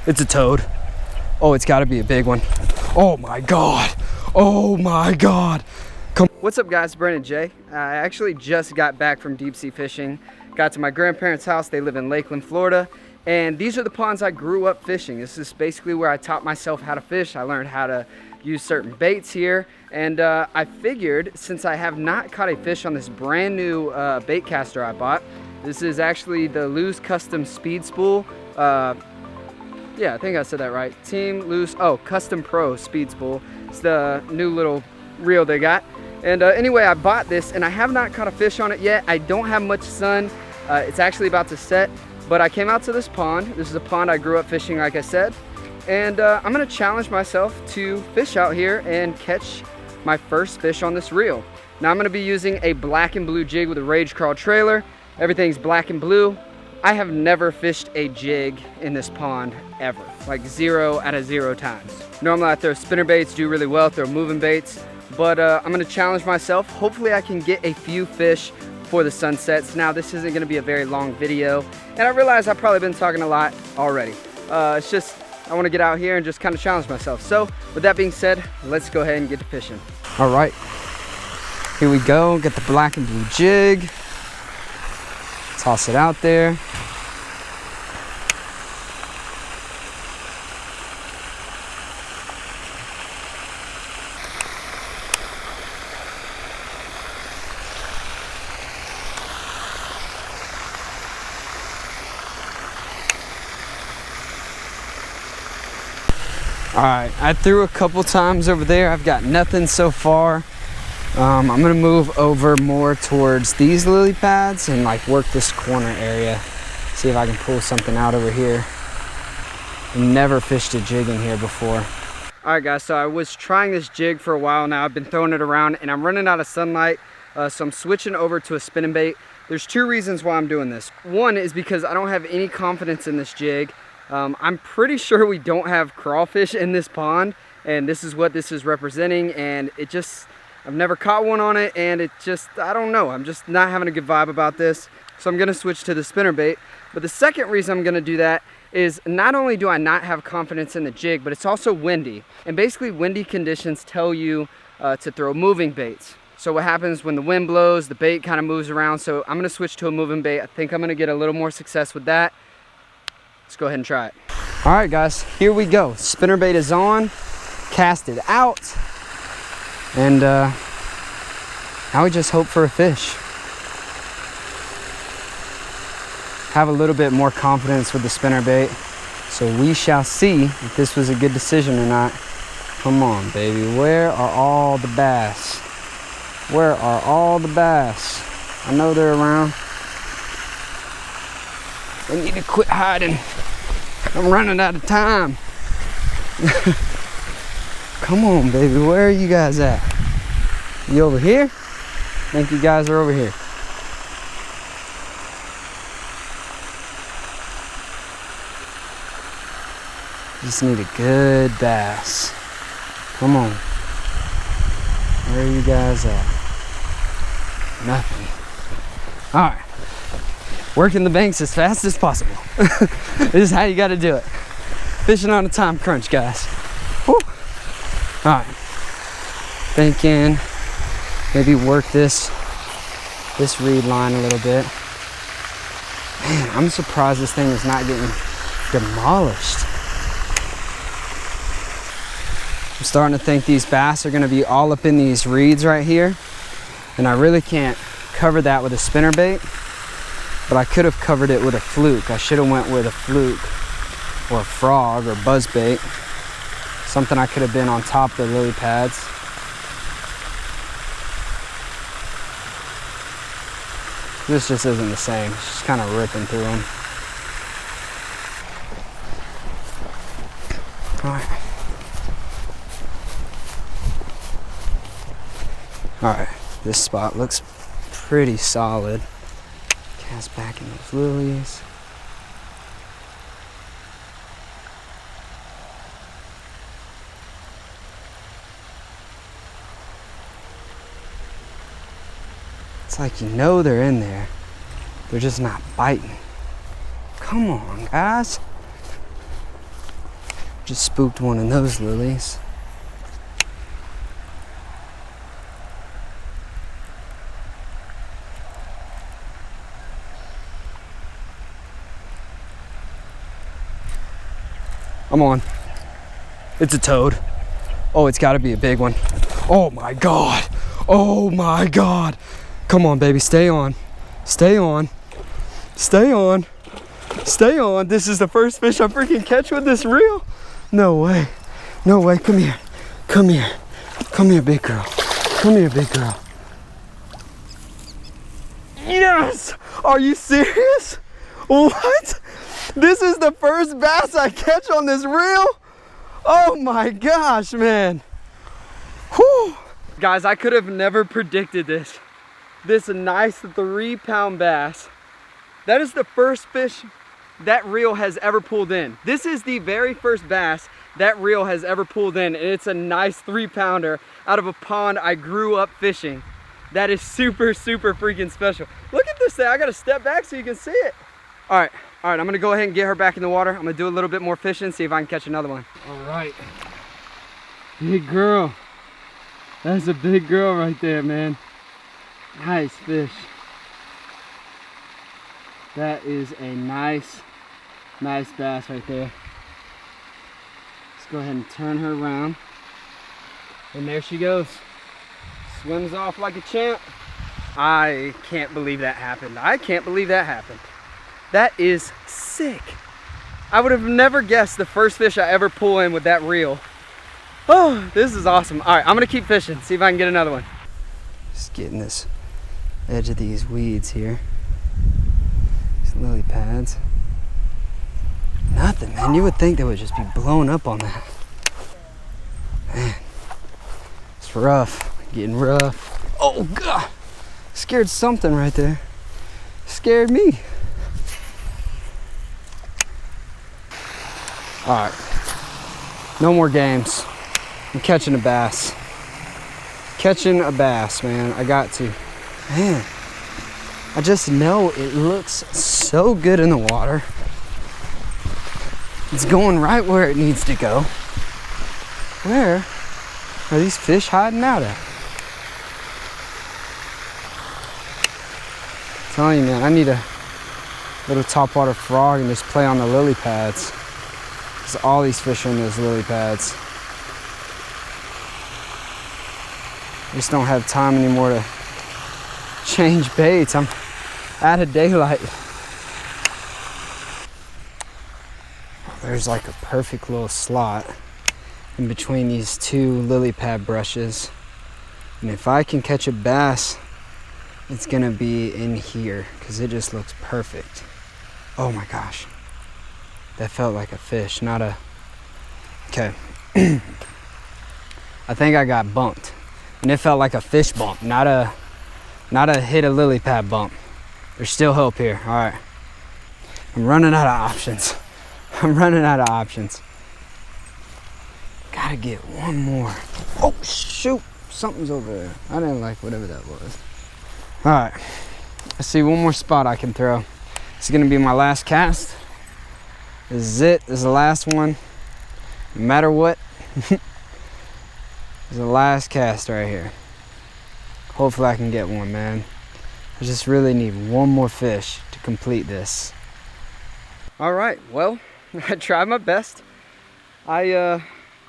It's a toad. Oh, it's gotta be a big one. Oh my God. Oh my God. Come. What's up guys, Brandon J. I actually just got back from deep sea fishing. Got to my grandparents' house. They live in Lakeland, Florida. And these are the ponds I grew up fishing. This is basically where I taught myself how to fish. I learned how to use certain baits here. And I figured, since I have not caught a fish on this brand new Baitcaster I bought, this is actually the Lew's Custom Speed Spool. Yeah, I think I said that right. Team Lew's, Custom Pro Speed Spool. It's the new little reel they got. And anyway, I bought this and I have not caught a fish on it yet. I don't have much sun. It's actually about to set. But I came out to this pond. This is a pond I grew up fishing, like I said. And I'm gonna challenge myself to fish out here and catch my first fish on this reel. Now I'm gonna be using a black and blue jig with a Rage Crawl trailer. Everything's black and blue. I have never fished a jig in this pond ever. Like 0 out of 0 times. Normally I throw spinner baits, do really well, throw moving baits. But I'm gonna challenge myself. Hopefully I can get a few fish before the sun sets. Now this isn't gonna be a very long video. And I realize I've probably been talking a lot already. It's just, I wanna get out here and just kind of challenge myself. So with that being said, let's go ahead and get to fishing. All right, here we go. Get the black and blue jig. Toss it out there. All right, I threw a couple times over there. I've got nothing so far. I'm gonna move over more towards these lily pads and like work this corner area. See if I can pull something out over here. I've never fished a jig in here before. All right guys, so I was trying this jig for a while now. I've been throwing it around and I'm running out of sunlight. So I'm switching over to a spinning bait. There's two reasons why I'm doing this. One is because I don't have any confidence in this jig. I'm pretty sure we don't have crawfish in this pond, and this is what this is representing, and it just, I've never caught one on it, and it just, I don't know, I'm just not having a good vibe about this. So I'm gonna switch to the spinner bait. But the second reason I'm gonna do that is not only do I not have confidence in the jig, but it's also windy. And basically windy conditions tell you to throw moving baits. So what happens when the wind blows, the bait kind of moves around. So I'm gonna switch to a moving bait. I think I'm gonna get a little more success with that. Let's go ahead and try it. All right guys, here we go. Spinner bait is on, cast it out, and now we just hope for a fish. Have a little bit more confidence with the spinner bait, so we shall see if this was a good decision or not. Come on, baby, where are all the bass? Where are all the bass? I know they're around. I need to quit hiding. I'm running out of time. Come on, baby. Where are you guys at? You over here? I think you guys are over here. Just need a good bass. Come on. Where are you guys at? Nothing. All right. Working the banks as fast as possible. This is how you got to do it. Fishing on a time crunch, guys. Woo. All right. Thinking maybe work this reed line a little bit. Man, I'm surprised this thing is not getting demolished. I'm starting to think these bass are going to be all up in these reeds right here, and I really can't cover that with a spinner bait. But I could have covered it with a fluke. I should have went with a fluke or a frog or buzz bait. Something I could have been on top of the lily pads. This just isn't the same. It's just kind of ripping through them. All right. All right, this spot looks pretty solid. Cast back in those lilies. It's like you know they're in there. They're just not biting. Come on, guys. Just spooked one of those lilies. I'm on. It's a toad. Oh, it's gotta be a big one. Oh my God. Oh my God. Come on, baby, stay on. Stay on. Stay on. Stay on. This is the first fish I freaking catch with this reel. No way. No way. Come here. Come here. Come here, big girl. Come here, big girl. Yes! Are you serious? What? This is the first bass I catch on this reel? Oh my gosh, man. Whew. Guys, I could have never predicted this. This nice 3-pound bass. That is the first fish that reel has ever pulled in. This is the very first bass that reel has ever pulled in, and it's a nice 3-pounder out of a pond I grew up fishing. That is super, super freaking special. Look at this thing. I gotta step back so you can see it. All right, I'm gonna go ahead and get her back in the water. I'm gonna do a little bit more fishing, see if I can catch another one. All right, big girl. That's a big girl right there, man. Nice fish. That is a nice bass right there. Let's go ahead and turn her around. And there she goes. Swims off like a champ. I can't believe that happened. I can't believe that happened. That is sick. I would have never guessed the first fish I ever pull in with that reel. Oh, this is awesome. All right, I'm gonna keep fishing, see if I can get another one. Just getting this edge of these weeds here. These lily pads. Nothing, man. You would think they would just be blown up on that. Man, it's rough. Getting rough. Oh God, scared something right there. Scared me. All right, no more games. I'm catching a bass. Catching a bass, man. I got to. Man, I just know it looks so good in the water. It's going right where it needs to go. Where are these fish hiding out at? I'm telling you, man, I need a little topwater frog and just play on the lily pads. Because all these fish are in those lily pads. I just don't have time anymore to change baits. I'm out of daylight. There's like a perfect little slot in between these two lily pad brushes. And if I can catch a bass, it's gonna be in here because it just looks perfect. Oh my gosh. That felt like a fish, not a... Okay. I think I got bumped. And it felt like a fish bump, not a hit a lily pad bump. There's still hope here. All right. I'm running out of options. I'm running out of options. Gotta get one more. Oh, shoot. Something's over there. I didn't like whatever that was. All right. I see one more spot I can throw. This is gonna be my last cast. This is it. This is the last one. No matter what. This is the last cast right here. Hopefully I can get one, man. I just really need one more fish to complete this. All right, well, I tried my best. I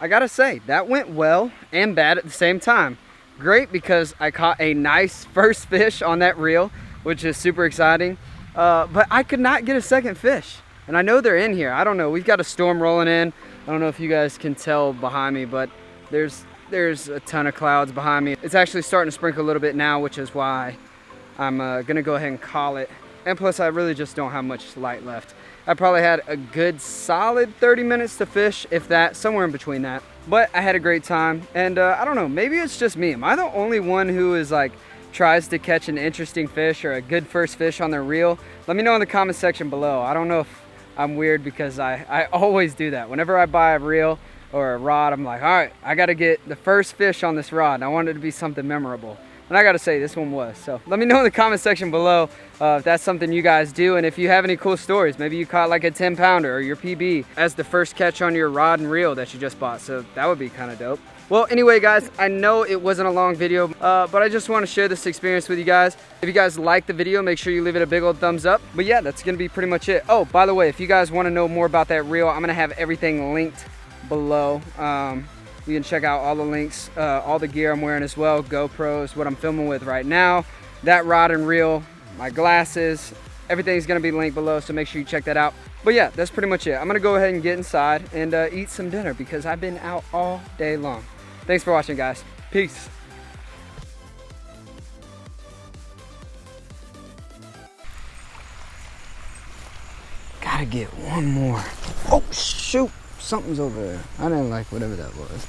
gotta say, that went well and bad at the same time. Great because I caught a nice first fish on that reel, which is super exciting. But I could not get a second fish. And I know they're in here. I don't know, we've got a storm rolling in. I don't know if you guys can tell behind me, but there's a ton of clouds behind me. It's actually starting to sprinkle a little bit now, which is why I'm gonna go ahead and call it. And plus I really just don't have much light left. I probably had a good solid 30 minutes to fish, if that, somewhere in between that. But I had a great time, and I don't know, maybe it's just me. Am I the only one who is like, tries to catch an interesting fish or a good first fish on their reel? Let me know in the comment section below. I don't know if I'm weird because I always do that. Whenever I buy a reel or a rod, I'm like, all right, I gotta get the first fish on this rod, and I want it to be something memorable. And I gotta say, this one was. So let me know in the comment section below if that's something you guys do, and if you have any cool stories. Maybe you caught like a 10 pounder or your PB as the first catch on your rod and reel that you just bought. So that would be kind of dope. Well, anyway, guys, I know it wasn't a long video, but I just want to share this experience with you guys. If you guys like the video, make sure you leave it a big old thumbs up. But yeah, that's going to be pretty much it. Oh, by the way, if you guys want to know more about that reel, I'm going to have everything linked below. You can check out all the links, all the gear I'm wearing as well, GoPros, what I'm filming with right now, that rod and reel, my glasses, everything's going to be linked below, so make sure you check that out. But yeah, that's pretty much it. I'm going to go ahead and get inside and eat some dinner because I've been out all day long. Thanks for watching, guys. Peace. Gotta get one more. Oh, shoot. Something's over there. I didn't like whatever that was.